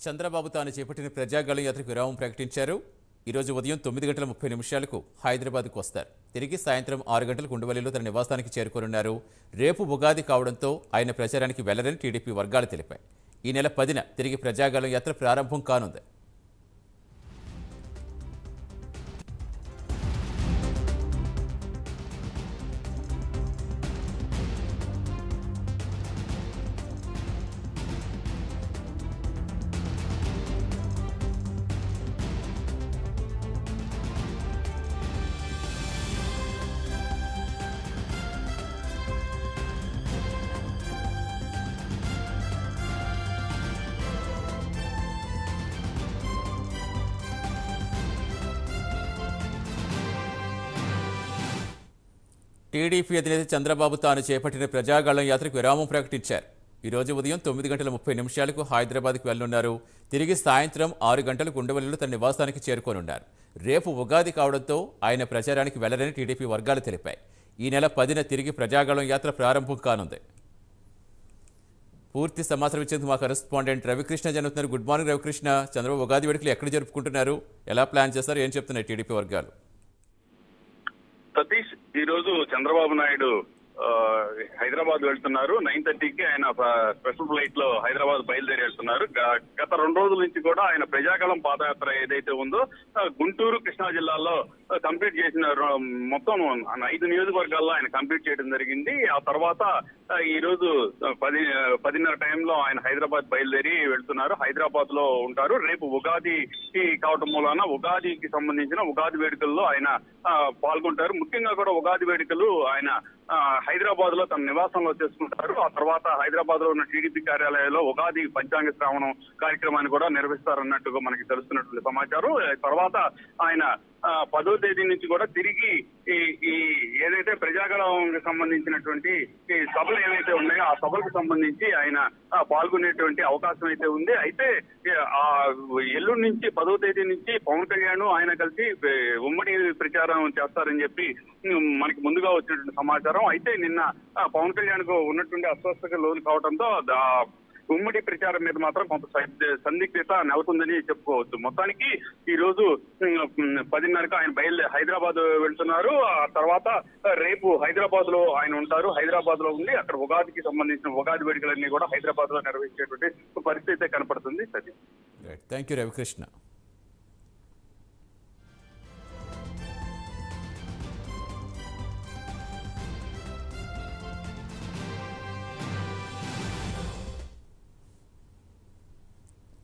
చంద్రబాబు తాను చేపట్టిన ప్రజాగళం యాత్రకు విరామం ప్రకటించారు. ఈరోజు ఉదయం 9:30 హైదరాబాద్కు వస్తారు. తిరిగి సాయంత్రం 6 గంటలకు ఉండవల్లిలో తన నివాసానికి చేరుకోనున్నారు. రేపు ఉగాది కావడంతో ఆయన ప్రచారానికి వెళ్లరని టీడీపీ వర్గాలు తెలిపాయి. ఈ నెల 10న తిరిగి ప్రజాగళం యాత్ర ప్రారంభం కానుంది. టీడీపీ అధినేత చంద్రబాబు తాను చేపట్టిన ప్రజాగళం యాత్రకు విరామం ప్రకటించారు. ఈరోజు ఉదయం 9:30 హైదరాబాద్కు వెళ్లనున్నారు. తిరిగి సాయంత్రం 6 గంటలకు ఉండవల్లిలో తన నివాసానికి చేరుకోనున్నారు. రేపు ఉగాది కావడంతో ఆయన ప్రచారానికి వెళ్లరని టీడీపీ వర్గాలు తెలిపాయి. ఈ నెల 10న తిరిగి ప్రజాగళం యాత్ర ప్రారంభం కానుంది. పూర్తి సమాచారం ఇచ్చేందుకు మా కరెస్పాండెంట్ రవికృష్ణ జరుగుతున్నారు. Good morning Ravikrishna. చంద్రబాబు ఉగాది వేడుకలు ఎక్కడ జరుపుకుంటున్నారు, ఎలా ప్లాన్ చేస్తారు, ఏం చెప్తున్నాయి టీడీపీ వర్గాలు? సతీష్, ఈ రోజు చంద్రబాబు నాయుడు హైదరాబాద్ వెళ్తున్నారు. 9:30కి ఆయన స్పెషల్ ఫ్లైట్ లో హైదరాబాద్ బయలుదేరి వెళ్తున్నారు. గత 2 రోజుల నుంచి కూడా ఆయన ప్రజాగళం పాదయాత్ర ఏదైతే ఉందో గుంటూరు, కృష్ణా జిల్లాల్లో కంప్లీట్ చేసిన మొత్తం 5 నియోజకవర్గాల్లో ఆయన కంప్లీట్ చేయడం జరిగింది. ఆ తర్వాత ఈ రోజు 10:30 టైంలో ఆయన హైదరాబాద్ బయలుదేరి వెళ్తున్నారు. హైదరాబాద్ లో ఉంటారు. రేపు ఉగాది కావటం మూలాన ఉగాదికి సంబంధించిన ఉగాది వేడుకల్లో ఆయన పాల్గొంటారు. ముఖ్యంగా కూడా ఉగాది వేడుకలు ఆయన హైదరాబాద్ లో తన నివాసంలో చేసుకుంటారు. ఆ తర్వాత హైదరాబాద్ లో ఉన్న టీడీపీ కార్యాలయంలో ఉగాది పంచాంగ శ్రావణం కార్యక్రమాన్ని కూడా నిర్వహిస్తారన్నట్టుగా మనకి తెలుస్తున్నటువంటి సమాచారం. తర్వాత ఆయన 10వ తేదీ నుంచి కూడా తిరిగి ఈ ఏదైతే ప్రజాగళం సంబంధించినటువంటి ఈ సభలు ఏవైతే ఉన్నాయో ఆ సభలకు సంబంధించి ఆయన పాల్గొనేటువంటి అవకాశం అయితే ఉంది. అయితే ఆ ఎల్లుండి నుంచి 10వ తేదీ నుంచి పవన్ కళ్యాణ్ ఆయన కలిసి ఉమ్మడి ప్రచారం చేస్తారని చెప్పి మనకి ముందుగా వచ్చినటువంటి సమాచారం. అయితే నిన్న పవన్ కళ్యాణ్ కు ఉన్నటువంటి అస్వస్థతకు లోను కావడంతో ఉమ్మడి ప్రచారం మీద మాత్రం కొంత సందిగ్ధత నెలకొందని చెప్పుకోవచ్చు. మొత్తానికి ఈ రోజు 10:30కు ఆయన హైదరాబాద్ వెళ్తున్నారు. ఆ తర్వాత రేపు హైదరాబాద్ లో ఆయన ఉంటారు. హైదరాబాద్ లో ఉండి అక్కడ ఉగాదికి సంబంధించిన ఉగాది వేడుకలన్నీ కూడా హైదరాబాద్ లో నిర్వహించేటువంటి పరిస్థితి కనపడుతుంది. Thank you Ravikrishna.